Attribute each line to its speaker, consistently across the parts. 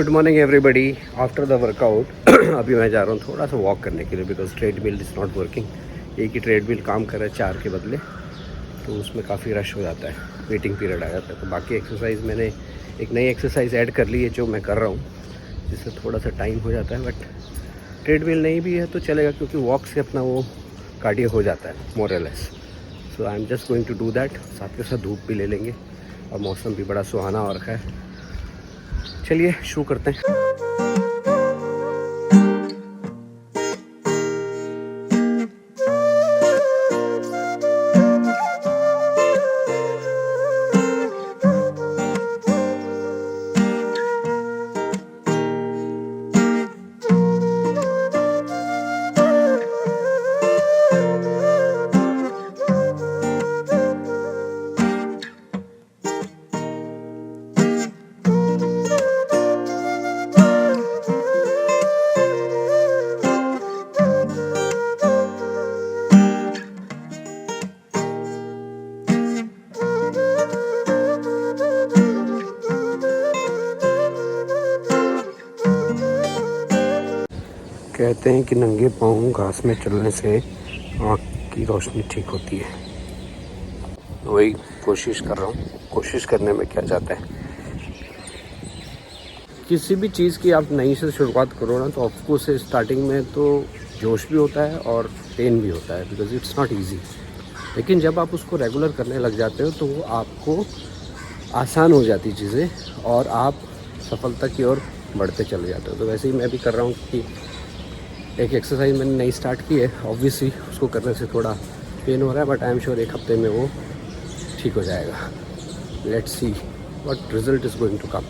Speaker 1: Good morning everybody after the workout. अभी मैं जा रहा हूँ थोड़ा सा वॉक करने के लिए because treadmill is not working. एक ही ट्रेडमिल काम कर रहा है 4 के बदले, तो उसमें काफ़ी रश हो जाता है, वेटिंग पीरियड आ जाता है। तो बाकी एक्सरसाइज मैंने एक नई एक्सरसाइज ऐड कर ली है जो मैं कर रहा हूँ, जिससे थोड़ा सा टाइम हो जाता है। बट ट्रेडमिल नहीं भी है तो चलेगा क्योंकि वॉक से अपना वो कार्डियो हो जाता है मोर और less. So I am just going to do that. साथ के साथ धूप भी ले लेंगे और मौसम भी बड़ा सुहाना हो रखा है। चलिए शुरू करते हैं। कहते हैं कि नंगे पाँव घास में चलने से आँख की रोशनी ठीक होती है। वही कोशिश कर रहा हूँ। कोशिश करने में क्या जाता है। किसी भी चीज़ की आप नई से शुरुआत करो ना, तो ऑफकोर्स स्टार्टिंग में तो जोश भी होता है और पेन भी होता है बिकॉज इट्स नॉट ईजी। लेकिन जब आप उसको रेगुलर करने लग जाते हो तो वो आपको आसान हो जाती चीज़ें और आप सफलता की ओर बढ़ते चले जाते हो। तो वैसे ही मैं भी कर रहा हूँ कि एक एक्सरसाइज मैंने नई स्टार्ट की है। ऑब्वियसली उसको करने से थोड़ा पेन हो रहा है, बट आई एम श्योर एक हफ्ते में वो ठीक हो जाएगा। Let's see what result is going to come.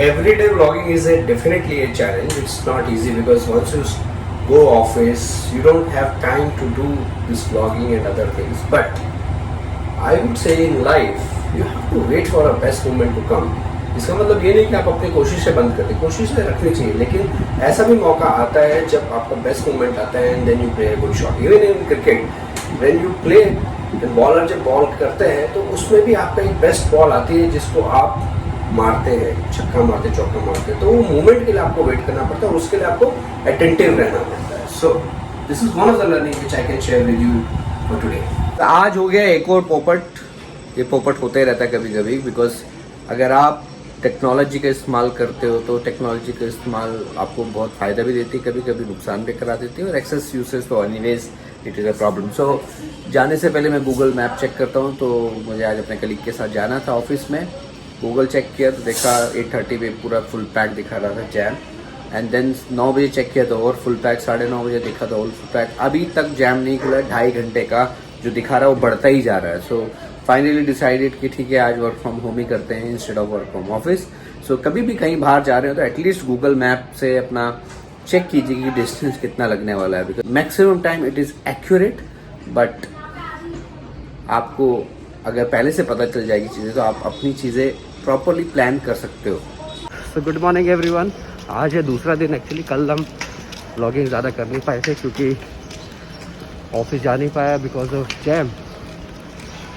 Speaker 1: Everyday vlogging is definitely a challenge. It's not easy because once you go office, you don't have time to do this vlogging and other things. But I would say in life, you have to wait for a best moment to come. इसका मतलब ये नहीं कि आप अपनी कोशिशें बंद कर दें, कोशिशें रखनी चाहिए, लेकिन ऐसा भी मौका आता है जब आपका बेस्ट मोमेंट आता है and then you play a good shot. Even in cricket when you play, bowler जब बॉल करते हैं तो उसमें भी आपका एक बेस्ट बॉल आती है जिसको आप मारते हैं, छक्का मारते, चौका मारते, तो वो मूवमेंट के लिए आपको वेट करना पड़ता है और उसके लिए आपको अटेंटिव रहना पड़ता है। So this is one of the learning which I can share with you for today. आज हो गया एक और पोपट। ये पोपट होते ही रहता है कभी कभी, बिकॉज अगर आप टेक्नोलॉजी का इस्तेमाल करते हो तो टेक्नोलॉजी का इस्तेमाल आपको बहुत फ़ायदा भी देती है, कभी कभी नुकसान भी करा देती है, और एक्सेस यूसेज तो anyways it is a problem. सो जाने से पहले मैं गूगल मैप चेक करता हूँ। तो मुझे आज अपने कलीग के साथ जाना था ऑफिस में। गूगल चेक किया तो देखा 8:30 पे पूरा फुल पैक दिखा रहा था जैम। एंड देन 9 बजे चेक किया तो और फुल पैक, 9:30 बजे देखा तो और फुल पैक। अभी तक जैम नहीं खुला, 2.5 घंटे का जो दिखा रहा है वो बढ़ता ही जा रहा है। सो फाइनली डिसाइडेड कि ठीक है आज वर्क फ्रॉम होम ही करते हैं instead of work from office. So कभी भी कहीं बाहर जा रहे हो तो एटलीस्ट गूगल मैप से अपना चेक कीजिए कि डिस्टेंस कितना लगने वाला है, because maximum time it is accurate. But आपको अगर पहले से पता चल जाएगी चीज़ें तो आप अपनी चीज़ें प्रॉपरली प्लान कर सकते हो। So good morning everyone. आज है दूसरा दिन। एक्चुअली कल हम व्लॉगिंग ज़्यादा कर नहीं पाए थे क्योंकि ऑफिस जा नहीं पाया बिकॉज ऑफ जैम।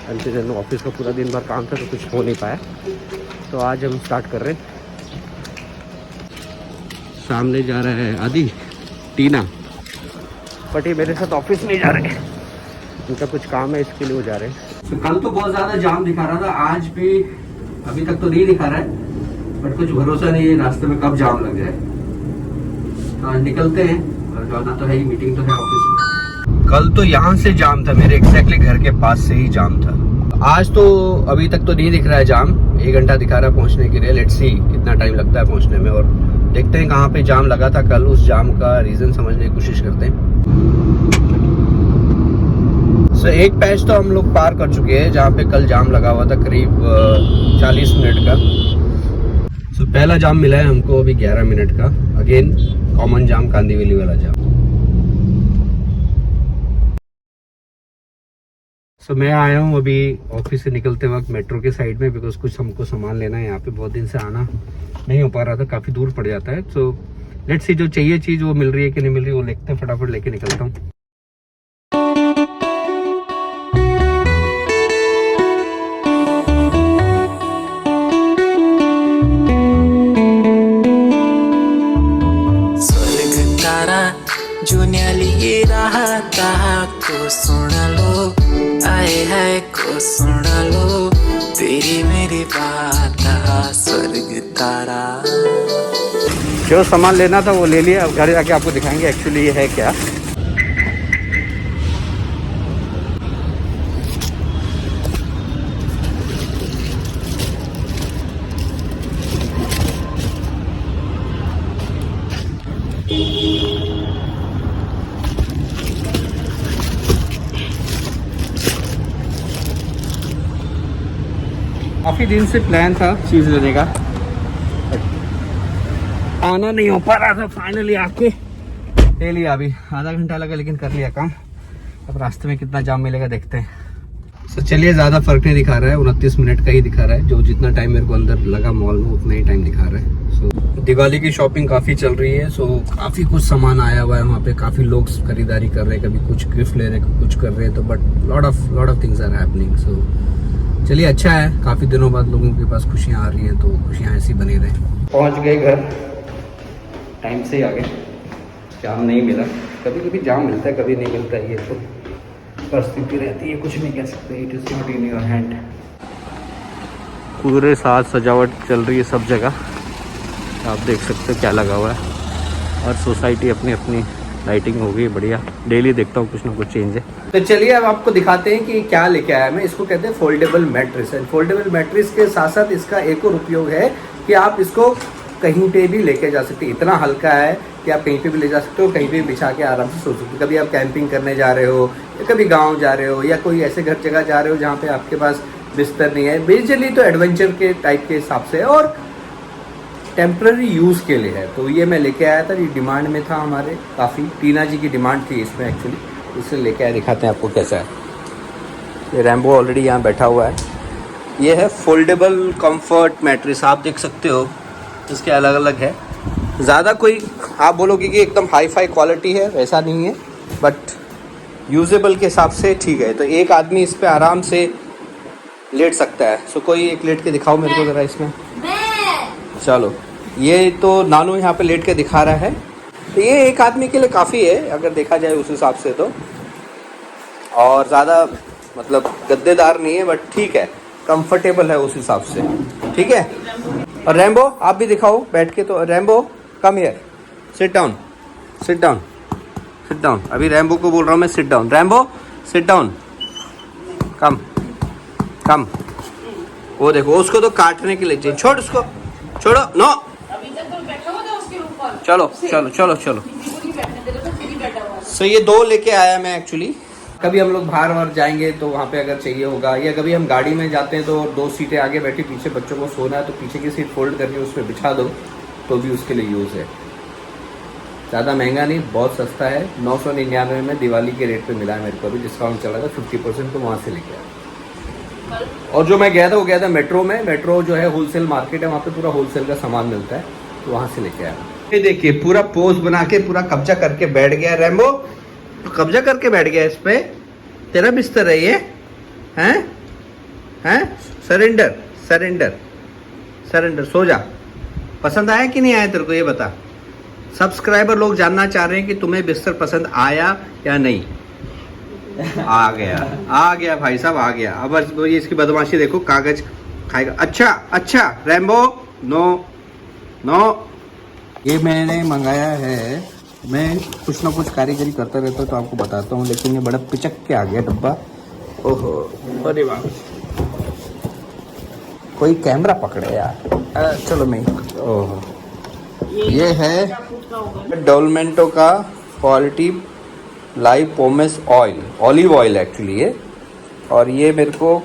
Speaker 1: एंड फिर ऑफिस का पूरा दिन भर काम था तो कुछ हो नहीं पाया। तो आज हम स्टार्ट कर रहे हैं। सामने जा रहा है आदि, टीना, बट ये मेरे साथ ऑफिस नहीं जा रहे, उनका कुछ काम है इसके लिए वो जा रहे हैं। तो कल तो बहुत ज़्यादा जाम दिखा रहा था, आज भी अभी तक तो नहीं दिखा रहा है, बट कुछ भरोसा नहीं है रास्ते में कब जाम लग जाए। तो निकलते हैं और जाना तो है ही, मीटिंग तो है ऑफिस में। कल तो यहाँ से जाम था, मेरे एग्जैक्टली घर के पास से ही जाम था। आज तो अभी तक तो नहीं दिख रहा है जाम, 1 घंटा दिखा रहा है पहुँचने के लिए। लेट्स सी कितना टाइम लगता है पहुँचने में, और देखते हैं कहाँ पे जाम लगा था कल। उस जाम का रीज़न समझने की कोशिश करते हैं। सो एक पैच तो हम लोग पार कर चुके हैं जहाँ पे कल जाम लगा हुआ था, करीब 40 मिनट का। सो पहला जाम मिला है हमको अभी 11 मिनट का। अगेन कॉमन जाम, कांदीवली वाला जाम। सो मैं आया हूँ अभी ऑफिस से निकलते वक्त मेट्रो के साइड में, बिकॉज कुछ हमको सामान लेना है। यहाँ पे बहुत दिन से आना नहीं हो पा रहा था, काफ़ी दूर पड़ जाता है। सो लेट्स सी जो चाहिए चीज़ वो मिल रही है कि नहीं मिल रही, वो देखते हैं। फटाफट लेके निकलता हूँ।
Speaker 2: जुन्याली राहता को सुन लो, आए है को सुन लो, तेरी मेरी बात स्वर्ग तारा।
Speaker 1: जो सामान लेना था वो ले लिया, अब घर जाके आपको दिखाएंगे एक्चुअली ये है क्या। काफ़ी दिन से प्लान था चीज़ लेने का, आना नहीं हो पा रहा था, फाइनली आके ले लिया। अभी आधा घंटा लगा लेकिन कर लिया काम। अब रास्ते में कितना जाम मिलेगा देखते हैं। तो चलिए, ज़्यादा फर्क नहीं दिखा रहा है, 29 मिनट का ही दिखा रहा है। जो जितना टाइम मेरे को अंदर लगा मॉल में उतना ही टाइम दिखा रहा है। सो दिवाली की शॉपिंग काफ़ी चल रही है। सो काफ़ी कुछ सामान आया हुआ है वहाँ पे, काफ़ी लोग खरीदारी कर रहे हैं, कभी कुछ गिफ्ट ले रहे हैं, कुछ कर रहे हैं। तो but lot of things are happening. So चलिए, अच्छा है, काफ़ी दिनों बाद लोगों के पास खुशियाँ आ रही हैं, तो खुशियाँ ऐसी बनी रहें। पहुँच गए घर, टाइम से ही आ गए, जाम नहीं मिला। कभी कभी जाम मिलता है, कभी नहीं मिलता है, ये तो परिस्थिति रहती है, कुछ नहीं कह सकते। It is not in your hand. पूरे साथ सजावट चल रही है सब जगह, आप देख सकते हो क्या लगा हुआ है। और सोसाइटी अपनी अपनी लाइटिंग हो गई बढ़िया। डेली देखता हूँ कुछ ना कुछ चेंज है। तो चलिए अब आपको दिखाते हैं कि क्या लेके आया मैं। इसको कहते हैं फोल्डेबल मैट्रेस है। फोल्डेबल मैट्रेस के साथ साथ इसका एक और उपयोग है कि आप इसको कहीं पे भी लेके जा सकते हैं। इतना हल्का है कि आप कहीं पे भी ले जा सकते हो, कहीं पे भी बिछा के आराम से सो सकते हो। कभी आप कैंपिंग करने जा रहे हो, या कभी गांव जा रहे हो, या कोई ऐसे घर जगह जा रहे हो जहाँ पे आपके पास बिस्तर नहीं है। बेसिकली तो एडवेंचर के टाइप के हिसाब से और टेम्प्रेरी यूज़ के लिए है। तो ये मैं लेके आया था, ये डिमांड में था हमारे काफ़ी। टीना जी की डिमांड थी इसमें एक्चुअली, इससे लेके आया। दिखाते हैं आपको कैसा है। ये रैम्बो ऑलरेडी यहाँ बैठा हुआ है। ये है फोल्डेबल कंफर्ट मैट्रेस, आप देख सकते हो। इसके अलग अलग है, ज़्यादा कोई आप बोलोगे कि एकदम हाई फाई क्वालिटी है, वैसा नहीं है, बट यूजेबल के हिसाब से ठीक है। तो एक आदमी इस पर आराम से लेट सकता है। सो कोई एक लेट के दिखाओ मेरे को ज़रा इसमें। चलो, ये तो नानू यहाँ पे लेट के दिखा रहा है। तो ये एक आदमी के लिए काफ़ी है अगर देखा जाए उस हिसाब से तो। और ज़्यादा मतलब गद्देदार नहीं है, बट ठीक है, कंफर्टेबल है उस हिसाब से, ठीक है। और रैम्बो आप भी दिखाओ बैठ के। तो Rambo come here, sit down, sit down, sit down. अभी रैम्बो को बोल रहा हूँ मैं sit down. Rambo sit down, come come. वो देखो, उसको तो काटने के लिए चाहिए। छोड़ उसको, छोड़ो, नो।
Speaker 3: अभी तक तो बैठा हुआ था उसके ऊपर।
Speaker 1: चलो चलो चलो चलो।
Speaker 3: किसी को नहीं बैठने दे रहा था, फिर ही बैठा हुआ।
Speaker 1: सो ये दो लेके आया मैं एक्चुअली। कभी हम लोग बाहर वार जाएंगे तो वहाँ पे अगर चाहिए होगा, या कभी हम गाड़ी में जाते हैं तो 2 सीटें आगे बैठी, पीछे बच्चों को सोना है तो पीछे की सीट फोल्ड करके उस पर बिछा दो, तो भी उसके लिए यूज़ है। ज़्यादा महंगा नहीं, बहुत सस्ता है। 999 में दिवाली के रेट पे मिला है मेरे को। अभी डिस्काउंट चला था 50%, तो वहाँ से लेके आया। और जो मैं गया था वो गया था मेट्रो में। मेट्रो जो है होलसेल मार्केट है, वहाँ पे पूरा होलसेल का सामान मिलता है, तो वहाँ से लेके आया। ये देखिए, पूरा पोज बना के पूरा कब्जा करके बैठ गया रैम्बो, कब्जा करके बैठ गया इस पे। तेरा बिस्तर है ये, हैं हैं? सरेंडर सरेंडर सरेंडर, सो जा। पसंद आया कि नहीं आया तेरे को, ये बता। सब्सक्राइबर लोग जानना चाह रहे हैं कि तुम्हें बिस्तर पसंद आया या नहीं। आ गया भाई साहब, आ गया। अब ये इसकी बदमाशी देखो, कागज खाएगा। अच्छा अच्छा रैम्बो, नो नो। ये मैंने मंगाया है, मैं कुछ ना कुछ कारीगरी करता रहता हूँ तो आपको बताता हूँ, लेकिन ये बड़ा पिचक के आ गया डब्बा। ओहो, अरे वाह, कोई कैमरा पकड़े यार। चलो मैं, ओहो, ये है डोलमेंटो का quality live pomace oil, olive oil actually ये। और ये मेरे को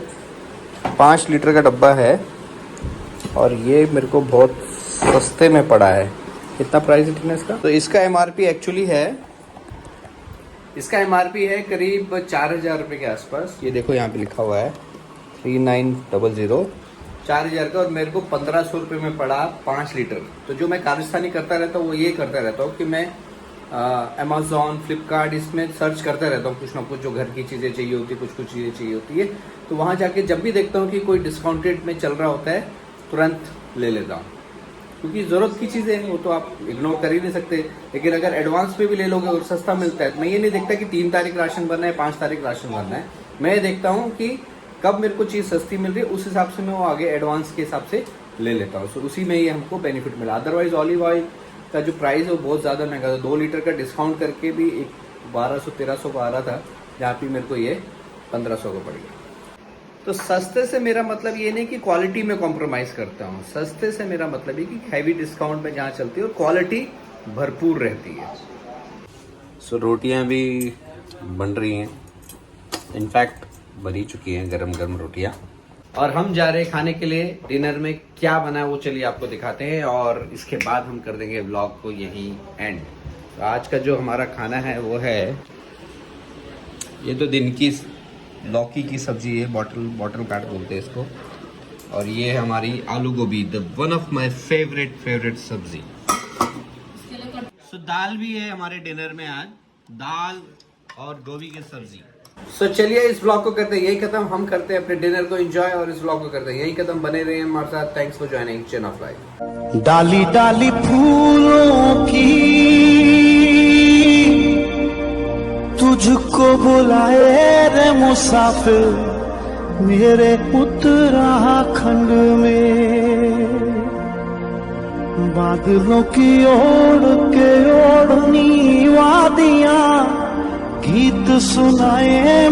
Speaker 1: 5 लीटर का डब्बा है, और ये मेरे को बहुत सस्ते में पड़ा है। कितना प्राइस है इसका? तो इसका एमआरपी एक्चुअली है, इसका एमआरपी है करीब 4000 रुपये के आसपास। ये देखो यहाँ पे लिखा हुआ है 3900, 4000 का। और मेरे को 1500 रुपये में पड़ा 5 लीटर। तो जो मैं कारस्तानी करता रहता हूँ वो ये करता रहता हूँ कि मैं अमेज़ॉन, फ्लिपकार्ट, इसमें सर्च करता रहता हूँ कुछ ना कुछ, जो घर की चीज़ें चाहिए होती है, कुछ चीज़ें चाहिए होती है। तो वहाँ जाके जब भी देखता हूँ कि कोई डिस्काउंटेड में चल रहा होता है, तुरंत ले लेता हूँ। क्योंकि ज़रूरत की चीज़ें हैं वो तो आप इग्नोर कर ही नहीं सकते। लेकिन अगर एडवांस पे भी ले लोगे और सस्ता मिलता है, मैं ये नहीं देखता कि 3 तारीख राशन भरना है, 5 तारीख राशन भरना है। मैं ये देखता हूँ कि कब मेरे को चीज़ सस्ती मिल रही है, उस हिसाब से मैं वो आगे एडवांस के हिसाब से ले लेता हूँ। सो उसी में ही हमको बेनिफिट मिला। अदरवाइज ऑलिव ऑयल का जो प्राइस है वो बहुत ज़्यादा महंगा था। 2 लीटर का डिस्काउंट करके भी एक 1200-1300 का आ रहा था, जहाँ पे मेरे को ये 1500 का पड़ गया। तो सस्ते से मेरा मतलब ये नहीं कि क्वालिटी में कॉम्प्रोमाइज़ करता हूँ। सस्ते से मेरा मतलब ये कि हैवी डिस्काउंट में जहाँ चलती है और क्वालिटी भरपूर रहती है। सो रोटियाँ भी बन रही हैं, इनफैक्ट बन चुकी हैं गरम गरम रोटियाँ। और हम जा रहे हैं खाने के लिए। डिनर में क्या बना है वो चलिए आपको दिखाते हैं, और इसके बाद हम कर देंगे व्लॉग को यहीं एंड। तो आज का जो हमारा खाना है वो है, ये तो दिन की लौकी की सब्जी है, बॉटल काट बोलते हैं इसको। और ये है हमारी आलू गोभी, the one of my favourite सब्जी। सो दाल भी है हमारे डिनर में आज, दाल और गोभी की सब्जी। सो चलिए इस ब्लॉग को करते हैं यही खत्म। हम करते हैं अपने डिनर को एंजॉय और इस ब्लॉग को करते हैं यही खत्म। बने रहे हमारे साथ। Thanks for joining chain of life.
Speaker 4: डाली डाली फूलों की तुझको बुलाए रे मुसाफिर मेरे उत्तराखंड में। बादलों की ओढ़ के ओढ़नी वादियां गीत सुनाए